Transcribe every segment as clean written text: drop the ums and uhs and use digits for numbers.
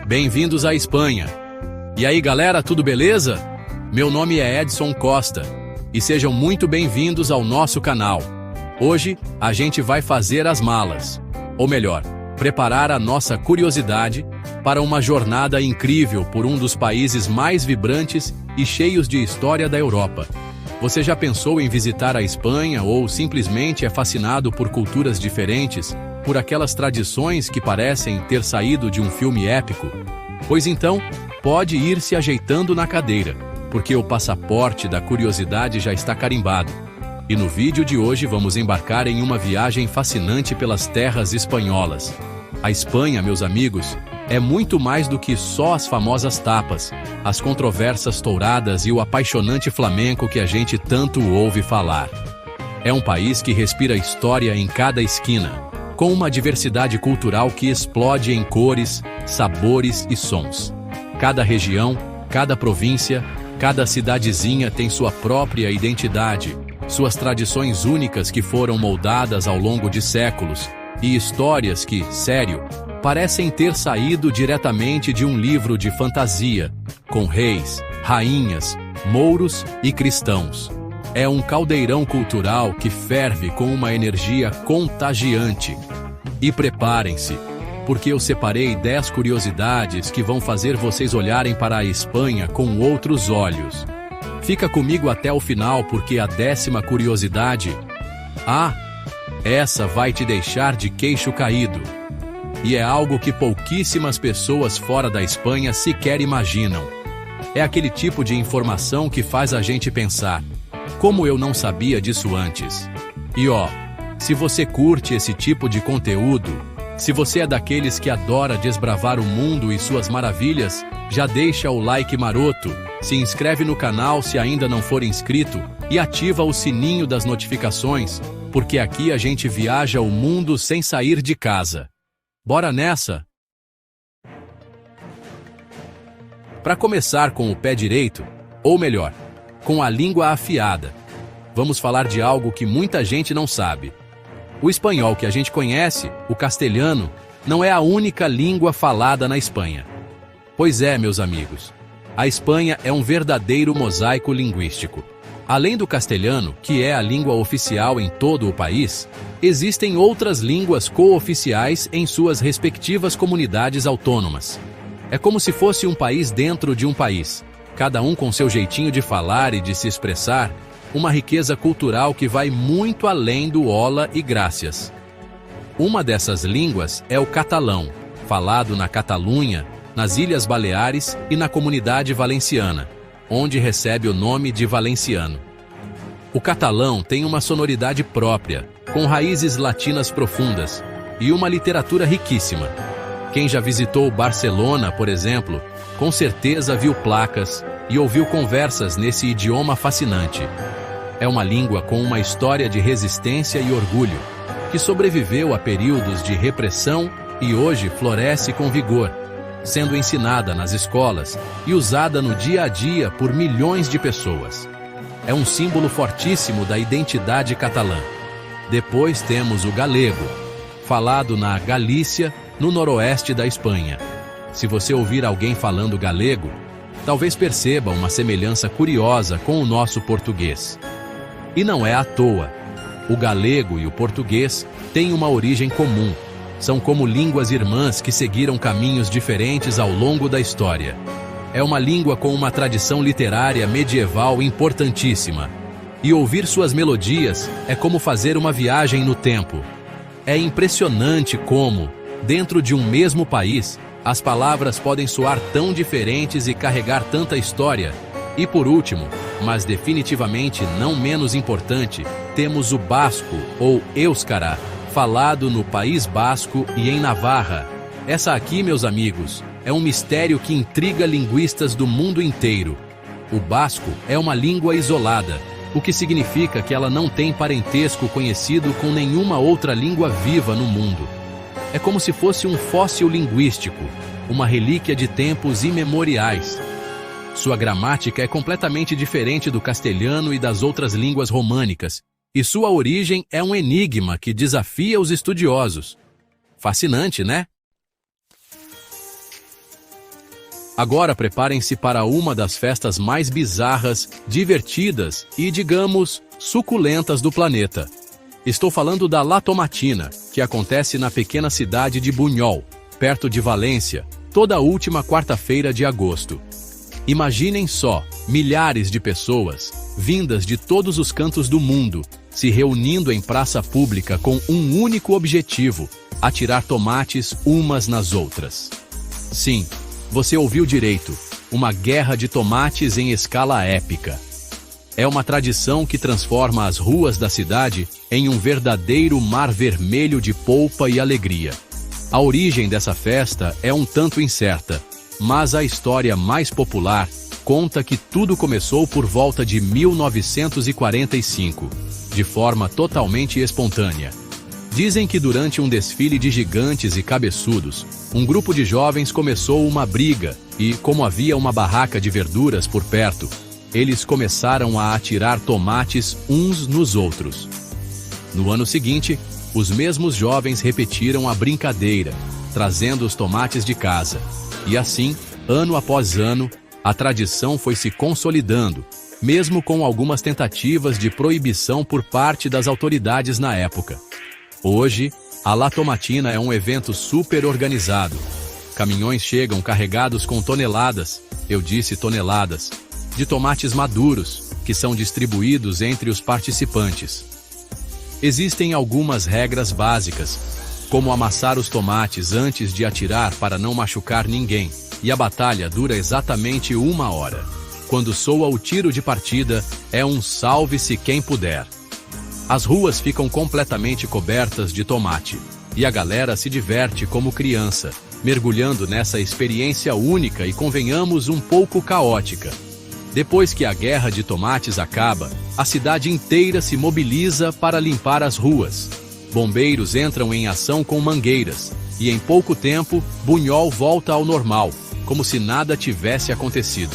Bem-vindos à Espanha. E aí, galera, tudo beleza? Meu nome é Edson Costa e sejam muito bem-vindos ao nosso canal. Hoje, a gente vai fazer as malas, ou melhor, preparar a nossa curiosidade para uma jornada incrível por um dos países mais vibrantes e cheios de história da Europa. Você já pensou em visitar a Espanha ou simplesmente é fascinado por culturas diferentes, por aquelas tradições que parecem ter saído de um filme épico? Pois então, pode ir se ajeitando na cadeira, porque o passaporte da curiosidade já está carimbado. E no vídeo de hoje vamos embarcar em uma viagem fascinante pelas terras espanholas. A Espanha, meus amigos, é muito mais do que só as famosas tapas, as controversas touradas e o apaixonante flamenco que a gente tanto ouve falar. É um país que respira história em cada esquina, com uma diversidade cultural que explode em cores, sabores e sons. Cada região, cada província, cada cidadezinha tem sua própria identidade, suas tradições únicas que foram moldadas ao longo de séculos, e histórias que, sério, parecem ter saído diretamente de um livro de fantasia, com reis, rainhas, mouros e cristãos. É um caldeirão cultural que ferve com uma energia contagiante. E preparem-se, porque eu separei 10 curiosidades que vão fazer vocês olharem para a Espanha com outros olhos. Fica comigo até o final, porque a 10ª curiosidade... essa vai te deixar de queixo caído. E é algo que pouquíssimas pessoas fora da Espanha sequer imaginam. É aquele tipo de informação que faz a gente pensar: como eu não sabia disso antes? E se você curte esse tipo de conteúdo, se você é daqueles que adora desbravar o mundo e suas maravilhas, já deixa o like maroto, se inscreve no canal se ainda não for inscrito e ativa o sininho das notificações, porque aqui a gente viaja o mundo sem sair de casa. Bora nessa? Para começar com o pé direito, ou melhor, com a língua afiada, vamos falar de algo que muita gente não sabe. O espanhol que a gente conhece, o castelhano, não é a única língua falada na Espanha. Pois é, meus amigos, a Espanha é um verdadeiro mosaico linguístico. Além do castelhano, que é a língua oficial em todo o país, existem outras línguas cooficiais em suas respectivas comunidades autônomas. É como se fosse um país dentro de um país, cada um com seu jeitinho de falar e de se expressar, uma riqueza cultural que vai muito além do hola e gracias. Uma dessas línguas é o catalão, falado na Catalunha, nas Ilhas Baleares e na Comunidade Valenciana, onde recebe o nome de valenciano. O catalão tem uma sonoridade própria, com raízes latinas profundas e uma literatura riquíssima. Quem já visitou Barcelona, por exemplo, com certeza viu placas e ouviu conversas nesse idioma fascinante. É uma língua com uma história de resistência e orgulho, que sobreviveu a períodos de repressão e hoje floresce com vigor, sendo ensinada nas escolas e usada no dia a dia por milhões de pessoas. É um símbolo fortíssimo da identidade catalã. Depois temos o galego, falado na Galícia, no noroeste da Espanha. Se você ouvir alguém falando galego, talvez perceba uma semelhança curiosa com o nosso português. E não é à toa. O galego e o português têm uma origem comum. São como línguas irmãs que seguiram caminhos diferentes ao longo da história. É uma língua com uma tradição literária medieval importantíssima. E ouvir suas melodias é como fazer uma viagem no tempo. É impressionante como, dentro de um mesmo país, as palavras podem soar tão diferentes e carregar tanta história. E por último, mas definitivamente não menos importante, temos o basco, ou éuscara, falado no País Basco e em Navarra. Essa aqui, meus amigos, é um mistério que intriga linguistas do mundo inteiro. O basco é uma língua isolada, o que significa que ela não tem parentesco conhecido com nenhuma outra língua viva no mundo. É como se fosse um fóssil linguístico, uma relíquia de tempos imemoriais. Sua gramática é completamente diferente do castelhano e das outras línguas românicas, e sua origem é um enigma que desafia os estudiosos. Fascinante, né? Agora preparem-se para uma das festas mais bizarras, divertidas e, digamos, suculentas do planeta. Estou falando da La Tomatina, que acontece na pequena cidade de Buñol, perto de Valência, toda a última quarta-feira de agosto. Imaginem só, milhares de pessoas, vindas de todos os cantos do mundo, se reunindo em praça pública com um único objetivo: atirar tomates umas nas outras. Sim, você ouviu direito, uma guerra de tomates em escala épica. É uma tradição que transforma as ruas da cidade em um verdadeiro mar vermelho de polpa e alegria. A origem dessa festa é um tanto incerta, mas a história mais popular conta que tudo começou por volta de 1945, de forma totalmente espontânea. Dizem que durante um desfile de gigantes e cabeçudos, um grupo de jovens começou uma briga e, como havia uma barraca de verduras por perto, eles começaram a atirar tomates uns nos outros. No ano seguinte, os mesmos jovens repetiram a brincadeira, trazendo os tomates de casa. E assim, ano após ano, a tradição foi se consolidando, mesmo com algumas tentativas de proibição por parte das autoridades na época. Hoje, a La Tomatina é um evento super organizado. Caminhões chegam carregados com toneladas, eu disse toneladas, de tomates maduros, que são distribuídos entre os participantes. Existem algumas regras básicas, como amassar os tomates antes de atirar para não machucar ninguém, e a batalha dura exatamente 1 hora. Quando soa o tiro de partida, é um salve-se quem puder. As ruas ficam completamente cobertas de tomate, e a galera se diverte como criança, mergulhando nessa experiência única e, convenhamos, um pouco caótica. Depois que a guerra de tomates acaba, a cidade inteira se mobiliza para limpar as ruas. Bombeiros entram em ação com mangueiras, e em pouco tempo, Buñol volta ao normal, como se nada tivesse acontecido.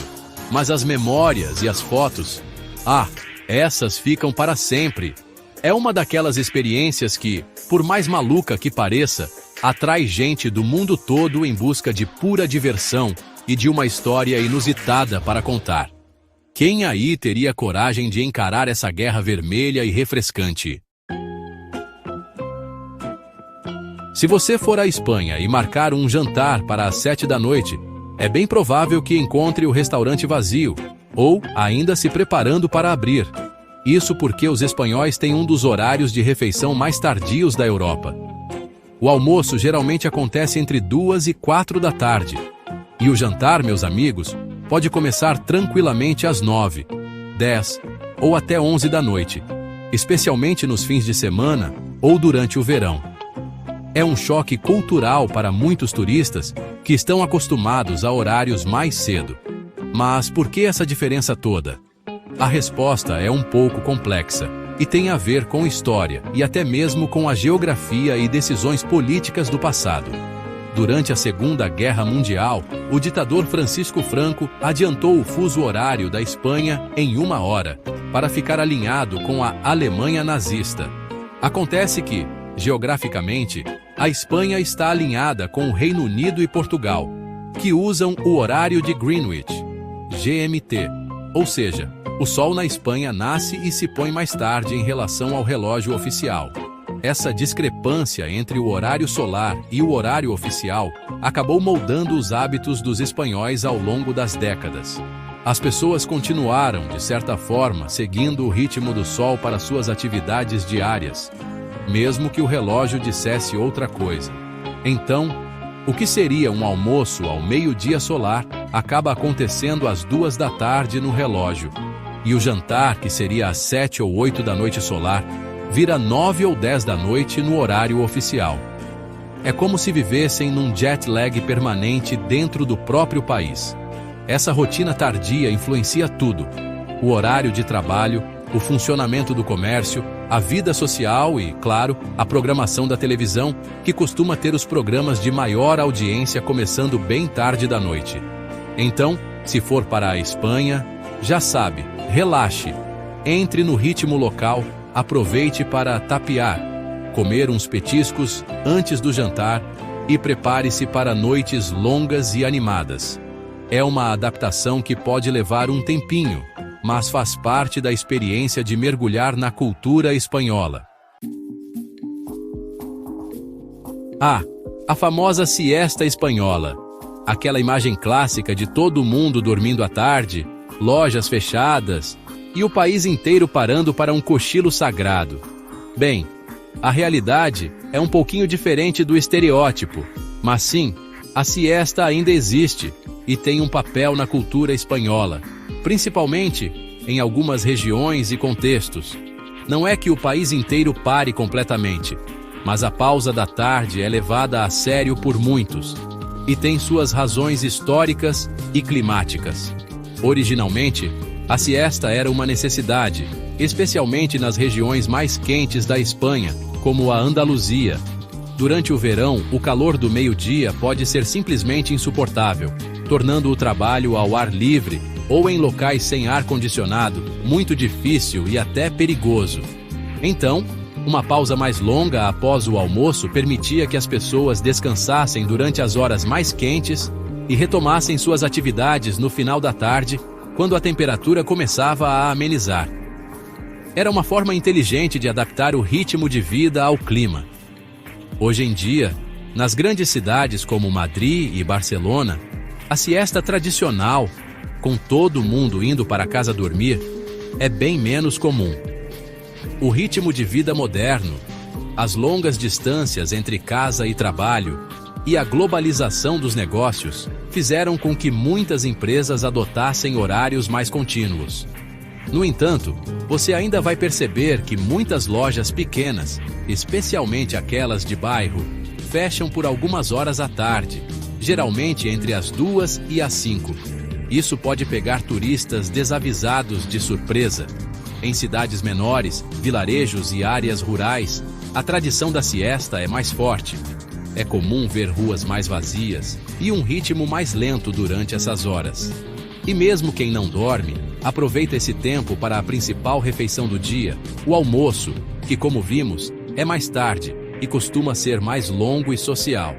Mas as memórias e as fotos, essas ficam para sempre. É uma daquelas experiências que, por mais maluca que pareça, atrai gente do mundo todo em busca de pura diversão e de uma história inusitada para contar. Quem aí teria coragem de encarar essa guerra vermelha e refrescante? Se você for à Espanha e marcar um jantar para as 7 da noite, é bem provável que encontre o restaurante vazio, ou ainda se preparando para abrir. Isso porque os espanhóis têm um dos horários de refeição mais tardios da Europa. O almoço geralmente acontece entre 2 e 4 da tarde. E o jantar, meus amigos, pode começar tranquilamente às 9, 10 ou até 11 da noite, especialmente nos fins de semana ou durante o verão. É um choque cultural para muitos turistas que estão acostumados a horários mais cedo. Mas por que essa diferença toda? A resposta é um pouco complexa e tem a ver com história e até mesmo com a geografia e decisões políticas do passado. Durante a Segunda Guerra Mundial, o ditador Francisco Franco adiantou o fuso horário da Espanha em 1 hora, para ficar alinhado com a Alemanha nazista. Acontece que, geograficamente, a Espanha está alinhada com o Reino Unido e Portugal, que usam o horário de Greenwich, GMT, ou seja, o Sol na Espanha nasce e se põe mais tarde em relação ao relógio oficial. Essa discrepância entre o horário solar e o horário oficial acabou moldando os hábitos dos espanhóis ao longo das décadas. As pessoas continuaram, de certa forma, seguindo o ritmo do Sol para suas atividades diárias, mesmo que o relógio dissesse outra coisa. Então, o que seria um almoço ao meio-dia solar acaba acontecendo às 2 da tarde no relógio. E o jantar, que seria às 7 ou 8 da noite solar, vira 9 ou 10 da noite no horário oficial. É como se vivessem num jet lag permanente dentro do próprio país. Essa rotina tardia influencia tudo: o horário de trabalho, o funcionamento do comércio, a vida social e, claro, a programação da televisão, que costuma ter os programas de maior audiência começando bem tarde da noite. Então, se for para a Espanha, já sabe, relaxe, entre no ritmo local, aproveite para tapear, comer uns petiscos antes do jantar e prepare-se para noites longas e animadas. É uma adaptação que pode levar um tempinho, mas faz parte da experiência de mergulhar na cultura espanhola. A famosa siesta espanhola. Aquela imagem clássica de todo mundo dormindo à tarde, lojas fechadas e o país inteiro parando para um cochilo sagrado. Bem, a realidade é um pouquinho diferente do estereótipo, mas sim, a siesta ainda existe e tem um papel na cultura espanhola, principalmente em algumas regiões e contextos. Não é que o país inteiro pare completamente, mas a pausa da tarde é levada a sério por muitos e tem suas razões históricas e climáticas. Originalmente, a siesta era uma necessidade, especialmente nas regiões mais quentes da Espanha, como a Andaluzia. Durante o verão, o calor do meio-dia pode ser simplesmente insuportável, tornando o trabalho ao ar livre ou em locais sem ar-condicionado muito difícil e até perigoso. Então, uma pausa mais longa após o almoço permitia que as pessoas descansassem durante as horas mais quentes e retomassem suas atividades no final da tarde, quando a temperatura começava a amenizar. Era uma forma inteligente de adaptar o ritmo de vida ao clima. Hoje em dia, nas grandes cidades como Madrid e Barcelona, a siesta tradicional, com todo mundo indo para casa dormir, é bem menos comum. O ritmo de vida moderno, as longas distâncias entre casa e trabalho e a globalização dos negócios fizeram com que muitas empresas adotassem horários mais contínuos. No entanto, você ainda vai perceber que muitas lojas pequenas, especialmente aquelas de bairro, fecham por algumas horas à tarde, geralmente entre as 2 e as 5. Isso pode pegar turistas desavisados de surpresa. Em cidades menores, vilarejos e áreas rurais, a tradição da siesta é mais forte. É comum ver ruas mais vazias e um ritmo mais lento durante essas horas. E mesmo quem não dorme, aproveita esse tempo para a principal refeição do dia, o almoço, que, como vimos, é mais tarde e costuma ser mais longo e social.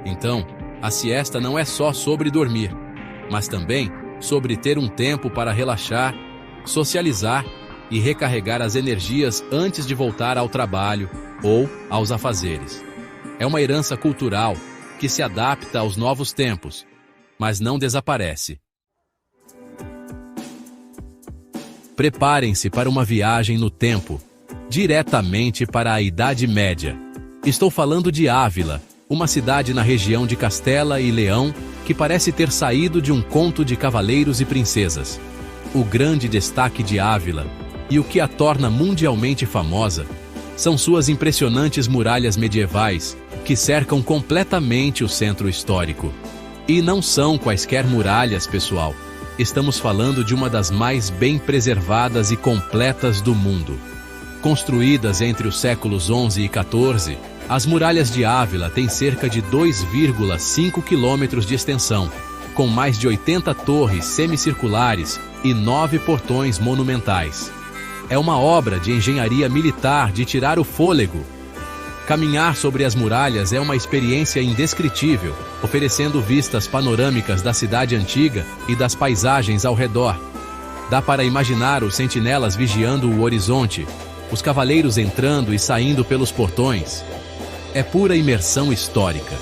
Então, a siesta não é só sobre dormir, mas também sobre ter um tempo para relaxar, socializar e recarregar as energias antes de voltar ao trabalho ou aos afazeres. É uma herança cultural que se adapta aos novos tempos, mas não desaparece. Preparem-se para uma viagem no tempo, diretamente para a Idade Média. Estou falando de Ávila, uma cidade na região de Castela e Leão que parece ter saído de um conto de cavaleiros e princesas. O grande destaque de Ávila, e o que a torna mundialmente famosa, são suas impressionantes muralhas medievais, que cercam completamente o centro histórico. E não são quaisquer muralhas, pessoal. Estamos falando de uma das mais bem preservadas e completas do mundo. Construídas entre os séculos XI e XIV, as muralhas de Ávila têm cerca de 2,5 quilômetros de extensão, com mais de 80 torres semicirculares e 9 portões monumentais. É uma obra de engenharia militar de tirar o fôlego. Caminhar sobre as muralhas é uma experiência indescritível, oferecendo vistas panorâmicas da cidade antiga e das paisagens ao redor. Dá para imaginar os sentinelas vigiando o horizonte, os cavaleiros entrando e saindo pelos portões. É pura imersão histórica.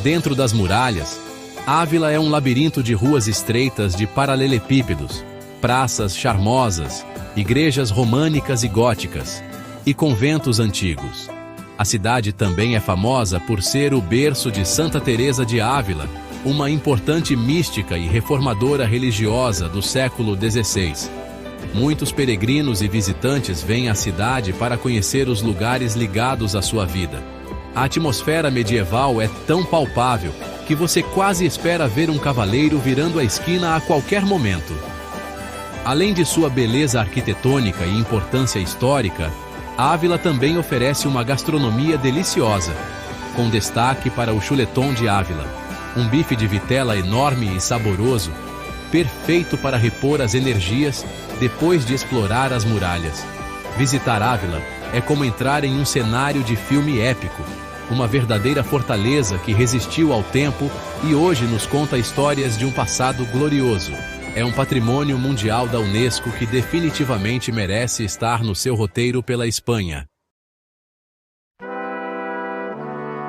Dentro das muralhas, Ávila é um labirinto de ruas estreitas de paralelepípedos, praças charmosas, igrejas românicas e góticas, e conventos antigos. A cidade também é famosa por ser o berço de Santa Teresa de Ávila, uma importante mística e reformadora religiosa do século XVI. Muitos peregrinos e visitantes vêm à cidade para conhecer os lugares ligados à sua vida. A atmosfera medieval é tão palpável que você quase espera ver um cavaleiro virando a esquina a qualquer momento. Além de sua beleza arquitetônica e importância histórica, Ávila também oferece uma gastronomia deliciosa, com destaque para o chuletón de Ávila, um bife de vitela enorme e saboroso, perfeito para repor as energias depois de explorar as muralhas. Visitar Ávila é como entrar em um cenário de filme épico. uma verdadeira fortaleza que resistiu ao tempo e hoje nos conta histórias de um passado glorioso. É um patrimônio mundial da Unesco que definitivamente merece estar no seu roteiro pela Espanha.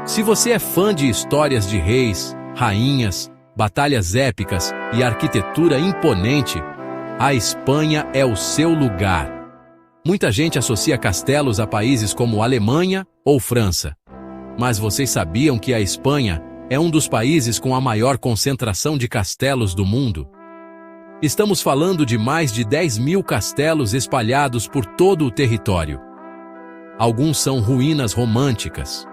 Se você é fã de histórias de reis, rainhas, batalhas épicas e arquitetura imponente, a Espanha é o seu lugar. Muita gente associa castelos a países como Alemanha ou França. Mas vocês sabiam que a Espanha é um dos países com a maior concentração de castelos do mundo? Estamos falando de mais de 10.000 castelos espalhados por todo o território. Alguns são ruínas românticas.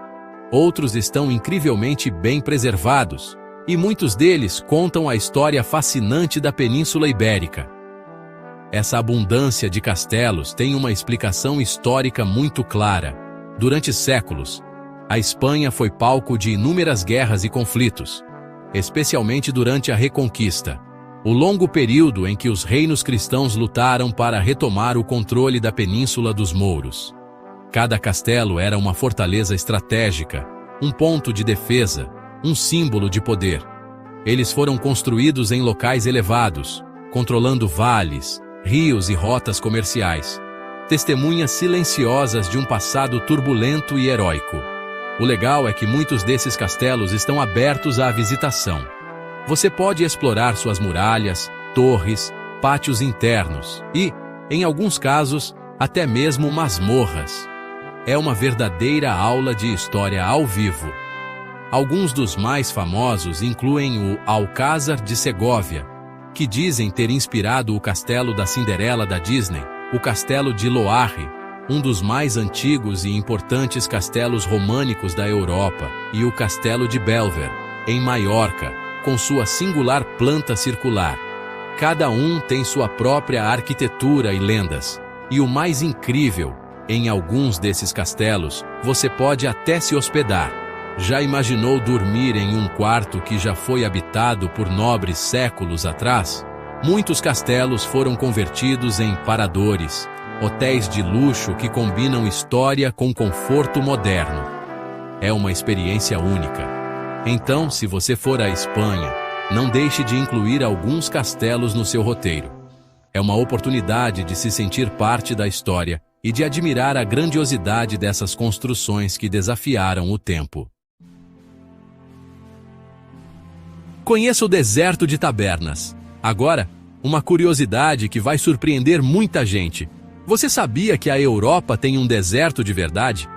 Outros estão incrivelmente bem preservados. E muitos deles contam a história fascinante da Península Ibérica. Essa abundância de castelos tem uma explicação histórica muito clara. Durante séculos, a Espanha foi palco de inúmeras guerras e conflitos, especialmente durante a Reconquista, o longo período em que os reinos cristãos lutaram para retomar o controle da Península dos Mouros. Cada castelo era uma fortaleza estratégica, um ponto de defesa, um símbolo de poder. Eles foram construídos em locais elevados, controlando vales, rios e rotas comerciais, testemunhas silenciosas de um passado turbulento e heróico. O legal é que muitos desses castelos estão abertos à visitação. Você pode explorar suas muralhas, torres, pátios internos e, em alguns casos, até mesmo masmorras. É uma verdadeira aula de história ao vivo. Alguns dos mais famosos incluem o Alcázar de Segóvia, que dizem ter inspirado o castelo da Cinderela da Disney, o castelo de Loarre, um dos mais antigos e importantes castelos românicos da Europa, e o castelo de Belver, em Maiorca, com sua singular planta circular. Cada um tem sua própria arquitetura e lendas. E o mais incrível, em alguns desses castelos, você pode até se hospedar. Já imaginou dormir em um quarto que já foi habitado por nobres séculos atrás? Muitos castelos foram convertidos em paradores, hotéis de luxo que combinam história com conforto moderno. É uma experiência única. Então, se você for à Espanha, não deixe de incluir alguns castelos no seu roteiro. É uma oportunidade de se sentir parte da história e de admirar a grandiosidade dessas construções que desafiaram o tempo. Conheça o deserto de Tabernas. Agora, uma curiosidade que vai surpreender muita gente. Você sabia que a Europa tem um deserto de verdade?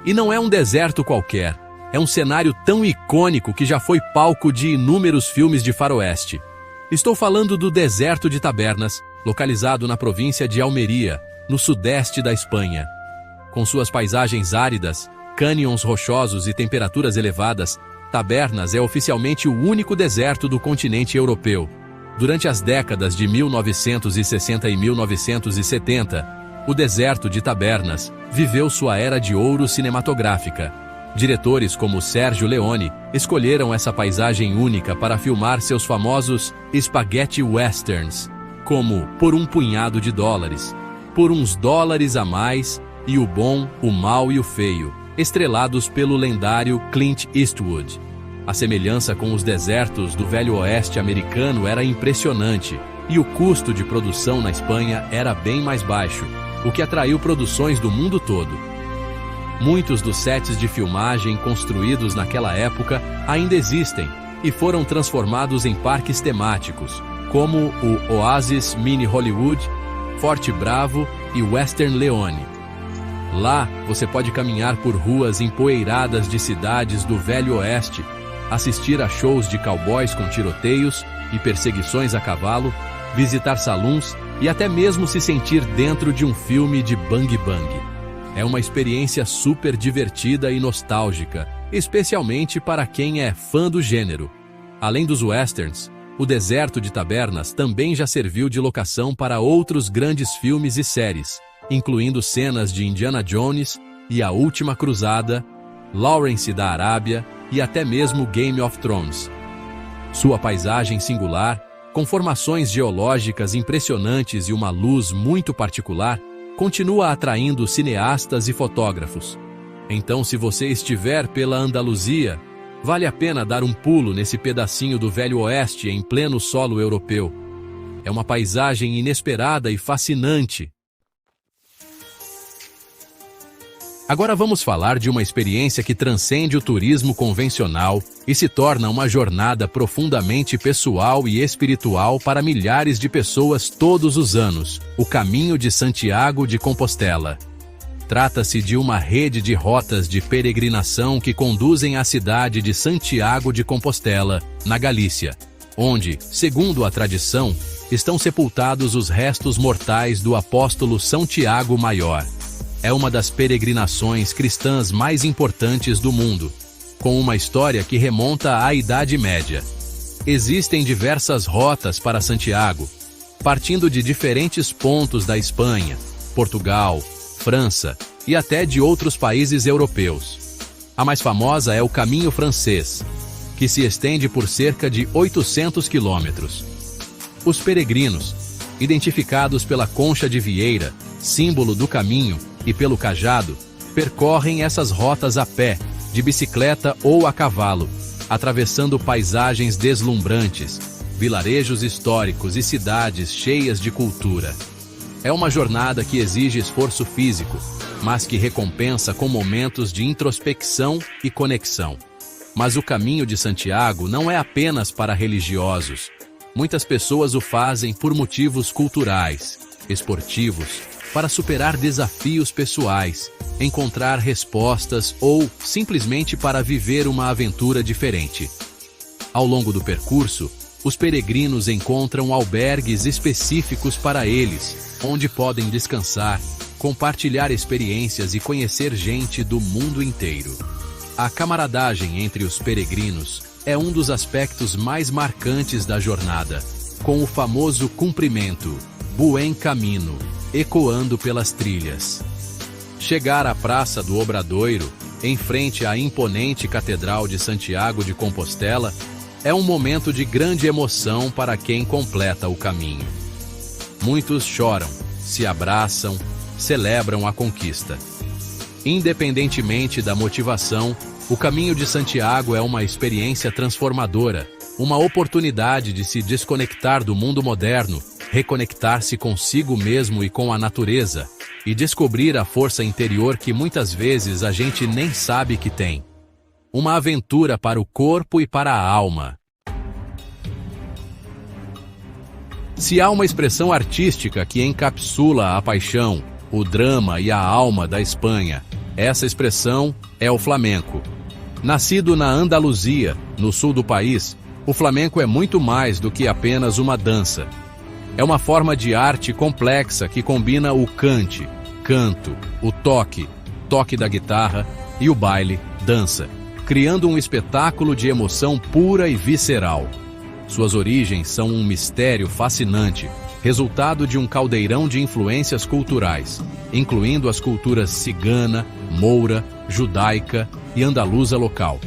E não é um deserto qualquer. É um cenário tão icônico que já foi palco de inúmeros filmes de faroeste. Estou falando do deserto de Tabernas, localizado na província de Almeria, no sudeste da Espanha. Com suas paisagens áridas, cânions rochosos e temperaturas elevadas, Tabernas é oficialmente o único deserto do continente europeu. Durante as décadas de 1960 e 1970, o deserto de Tabernas viveu sua era de ouro cinematográfica. Diretores como Sergio Leone escolheram essa paisagem única para filmar seus famosos spaghetti westerns, como Por um Punhado de Dólares, Por uns Dólares a Mais e O Bom, o Mal e o Feio, estrelados pelo lendário Clint Eastwood. A semelhança com os desertos do Velho Oeste americano era impressionante, e o custo de produção na Espanha era bem mais baixo, o que atraiu produções do mundo todo. Muitos dos sets de filmagem construídos naquela época ainda existem e foram transformados em parques temáticos, como o Oasis Mini Hollywood, Forte Bravo e Western Leone. Lá, você pode caminhar por ruas empoeiradas de cidades do Velho Oeste, assistir a shows de cowboys com tiroteios e perseguições a cavalo, visitar salões e até mesmo se sentir dentro de um filme de bang bang. É uma experiência super divertida e nostálgica, especialmente para quem é fã do gênero. Além dos westerns, o deserto de Tabernas também já serviu de locação para outros grandes filmes e séries, incluindo cenas de Indiana Jones e A Última Cruzada, Lawrence da Arábia e até mesmo Game of Thrones. Sua paisagem singular, com formações geológicas impressionantes e uma luz muito particular, continua atraindo cineastas e fotógrafos. Então, se você estiver pela Andaluzia, vale a pena dar um pulo nesse pedacinho do Velho Oeste em pleno solo europeu. É uma paisagem inesperada e fascinante. Agora vamos falar de uma experiência que transcende o turismo convencional e se torna uma jornada profundamente pessoal e espiritual para milhares de pessoas todos os anos: o Caminho de Santiago de Compostela. Trata-se de uma rede de rotas de peregrinação que conduzem à cidade de Santiago de Compostela, na Galícia, onde, segundo a tradição, estão sepultados os restos mortais do apóstolo São Tiago Maior. É uma das peregrinações cristãs mais importantes do mundo, com uma história que remonta à Idade Média. Existem diversas rotas para Santiago, partindo de diferentes pontos da Espanha, Portugal, França e até de outros países europeus. A mais famosa é o Caminho Francês, que se estende por cerca de 800 quilômetros. Os peregrinos, identificados pela concha de vieira, símbolo do caminho, e pelo cajado, percorrem essas rotas a pé, de bicicleta ou a cavalo, atravessando paisagens deslumbrantes, vilarejos históricos e cidades cheias de cultura. É uma jornada que exige esforço físico, mas que recompensa com momentos de introspecção e conexão. Mas o Caminho de Santiago não é apenas para religiosos. Muitas pessoas o fazem por motivos culturais, esportivos, para superar desafios pessoais, encontrar respostas ou simplesmente para viver uma aventura diferente. Ao longo do percurso, os peregrinos encontram albergues específicos para eles, onde podem descansar, compartilhar experiências e conhecer gente do mundo inteiro. A camaradagem entre os peregrinos é um dos aspectos mais marcantes da jornada, com o famoso cumprimento, Buen Camino, ecoando pelas trilhas. Chegar à Praça do Obradoiro, em frente à imponente Catedral de Santiago de Compostela, é um momento de grande emoção para quem completa o caminho. Muitos choram, se abraçam, celebram a conquista. Independentemente da motivação, o Caminho de Santiago é uma experiência transformadora, uma oportunidade de se desconectar do mundo moderno, reconectar-se consigo mesmo e com a natureza, e descobrir a força interior que muitas vezes a gente nem sabe que tem. Uma aventura para o corpo e para a alma. Se há uma expressão artística que encapsula a paixão, o drama e a alma da Espanha, essa expressão é o flamenco. Nascido na Andaluzia, no sul do país, o flamenco é muito mais do que apenas uma dança. É uma forma de arte complexa que combina o cante, canto, o toque, toque da guitarra e o baile, dança, criando um espetáculo de emoção pura e visceral. Suas origens são um mistério fascinante, resultado de um caldeirão de influências culturais, incluindo as culturas cigana, moura, judaica e andaluza local.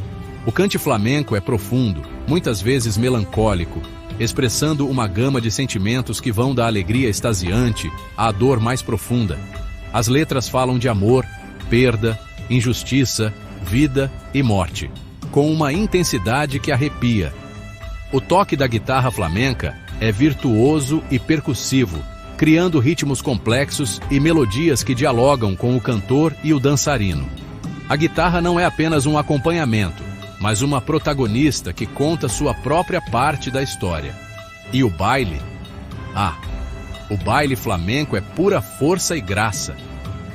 O cante flamenco é profundo, muitas vezes melancólico, expressando uma gama de sentimentos que vão da alegria extasiante à dor mais profunda. As letras falam de amor, perda, injustiça, vida e morte, com uma intensidade que arrepia. O toque da guitarra flamenca é virtuoso e percussivo, criando ritmos complexos e melodias que dialogam com o cantor e o dançarino. A guitarra não é apenas um acompanhamento, mas uma protagonista que conta sua própria parte da história. E o baile? O baile flamenco é pura força e graça.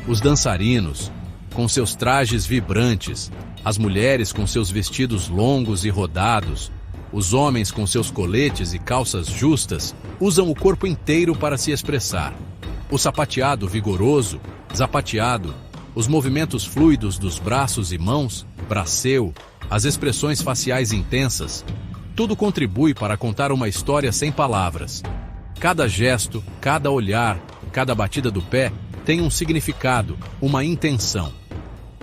Os dançarinos, com seus trajes vibrantes, as mulheres com seus vestidos longos e rodados, os homens com seus coletes e calças justas, usam o corpo inteiro para se expressar. O sapateado vigoroso, zapateado, os movimentos fluidos dos braços e mãos, braceu, as expressões faciais intensas, tudo contribui para contar uma história sem palavras. Cada gesto, cada olhar, cada batida do pé tem um significado, uma intenção.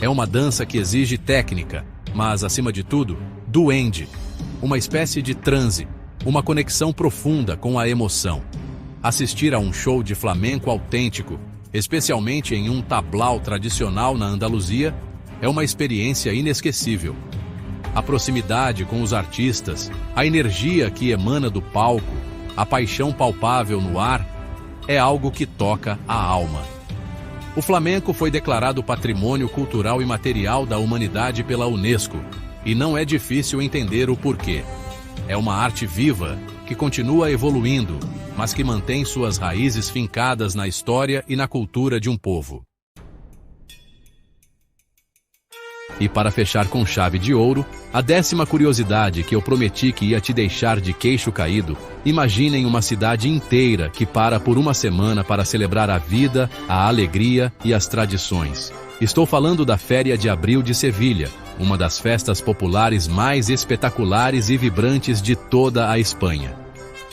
É uma dança que exige técnica, mas, acima de tudo, duende, uma espécie de transe, uma conexão profunda com a emoção. Assistir a um show de flamenco autêntico, especialmente em um tablau tradicional na Andaluzia, é uma experiência inesquecível. A proximidade com os artistas, a energia que emana do palco, a paixão palpável no ar, é algo que toca a alma. O flamenco foi declarado Patrimônio Cultural e Material da Humanidade pela Unesco, e não é difícil entender o porquê. É uma arte viva, que continua evoluindo, mas que mantém suas raízes fincadas na história e na cultura de um povo. E para fechar com chave de ouro, a 10ª curiosidade que eu prometi que ia te deixar de queixo caído: imaginem uma cidade inteira que para por uma semana para celebrar a vida, a alegria e as tradições. Estou falando da Féria de Abril de Sevilha, uma das festas populares mais espetaculares e vibrantes de toda a Espanha.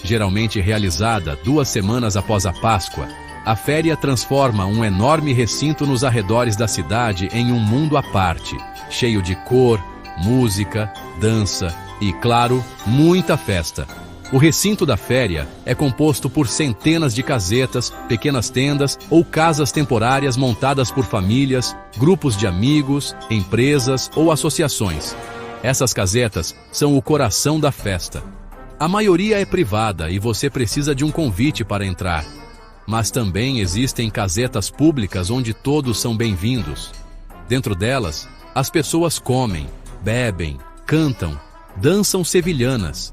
Geralmente realizada 2 semanas após a Páscoa, a féria transforma um enorme recinto nos arredores da cidade em um mundo à parte, cheio de cor, música, dança e, claro, muita festa. O recinto da féria é composto por centenas de casetas, pequenas tendas ou casas temporárias montadas por famílias, grupos de amigos, empresas ou associações. Essas casetas são o coração da festa. A maioria é privada e você precisa de um convite para entrar. Mas também existem casetas públicas onde todos são bem-vindos. Dentro delas, as pessoas comem, bebem, cantam, dançam sevilhanas,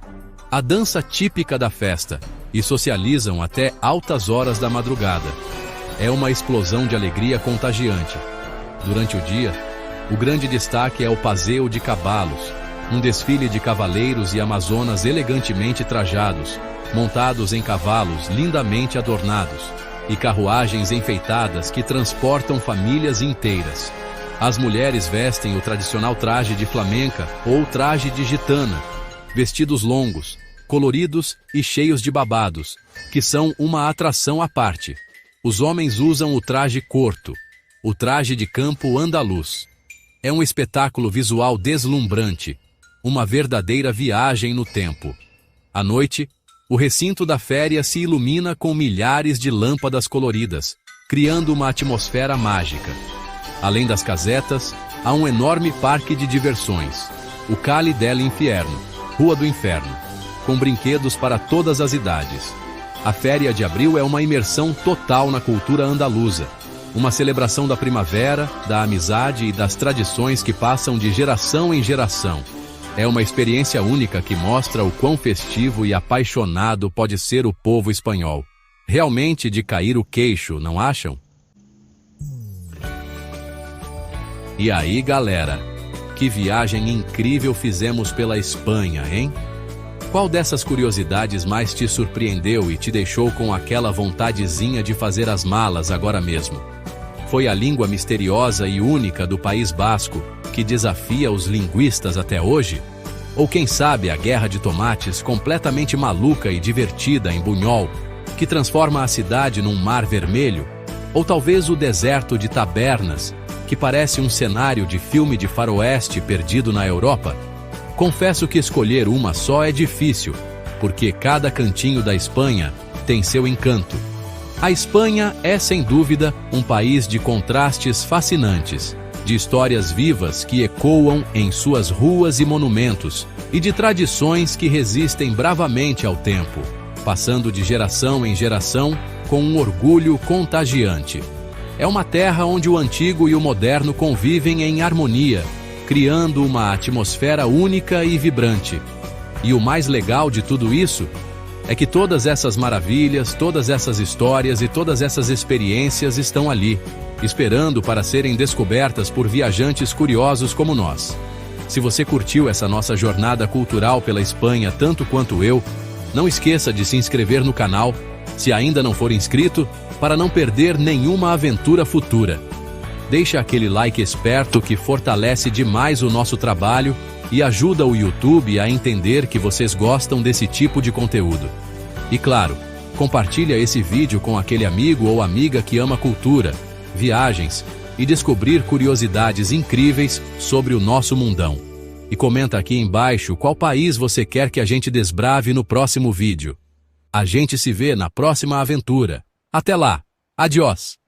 a dança típica da festa, e socializam até altas horas da madrugada. É uma explosão de alegria contagiante. Durante o dia, o grande destaque é o passeio de cavalos, um desfile de cavaleiros e amazonas elegantemente trajados, montados em cavalos lindamente adornados, e carruagens enfeitadas que transportam famílias inteiras. As mulheres vestem o tradicional traje de flamenca ou traje de gitana, vestidos longos, coloridos e cheios de babados, que são uma atração à parte. Os homens usam o traje corto, o traje de campo andaluz. É um espetáculo visual deslumbrante, uma verdadeira viagem no tempo. À noite, o recinto da féria se ilumina com milhares de lâmpadas coloridas, criando uma atmosfera mágica. Além das casetas, há um enorme parque de diversões, o Calle del Infierno, Rua do Inferno, com brinquedos para todas as idades. A Féria de Abril é uma imersão total na cultura andaluza, uma celebração da primavera, da amizade e das tradições que passam de geração em geração. É uma experiência única que mostra o quão festivo e apaixonado pode ser o povo espanhol. Realmente de cair o queixo, não acham? E aí, galera? Que viagem incrível fizemos pela Espanha, hein? Qual dessas curiosidades mais te surpreendeu e te deixou com aquela vontadezinha de fazer as malas agora mesmo? Foi a língua misteriosa e única do País Basco que desafia os linguistas até hoje? Ou quem sabe a guerra de tomates completamente maluca e divertida em Buñol, que transforma a cidade num mar vermelho? Ou talvez o deserto de Tabernas, que parece um cenário de filme de faroeste perdido na Europa? Confesso que escolher uma só é difícil, porque cada cantinho da Espanha tem seu encanto. A Espanha é, sem dúvida, um país de contrastes fascinantes, de histórias vivas que ecoam em suas ruas e monumentos, e de tradições que resistem bravamente ao tempo, passando de geração em geração com um orgulho contagiante. É uma terra onde o antigo e o moderno convivem em harmonia, criando uma atmosfera única e vibrante. E o mais legal de tudo isso é que todas essas maravilhas, todas essas histórias e todas essas experiências estão ali, esperando para serem descobertas por viajantes curiosos como nós. Se você curtiu essa nossa jornada cultural pela Espanha tanto quanto eu, não esqueça de se inscrever no canal, se ainda não for inscrito, para não perder nenhuma aventura futura. Deixa aquele like esperto que fortalece demais o nosso trabalho e ajuda o YouTube a entender que vocês gostam desse tipo de conteúdo. E claro, compartilha esse vídeo com aquele amigo ou amiga que ama cultura, viagens e descobrir curiosidades incríveis sobre o nosso mundão. E comenta aqui embaixo qual país você quer que a gente desbrave no próximo vídeo. A gente se vê na próxima aventura. Até lá! Adiós!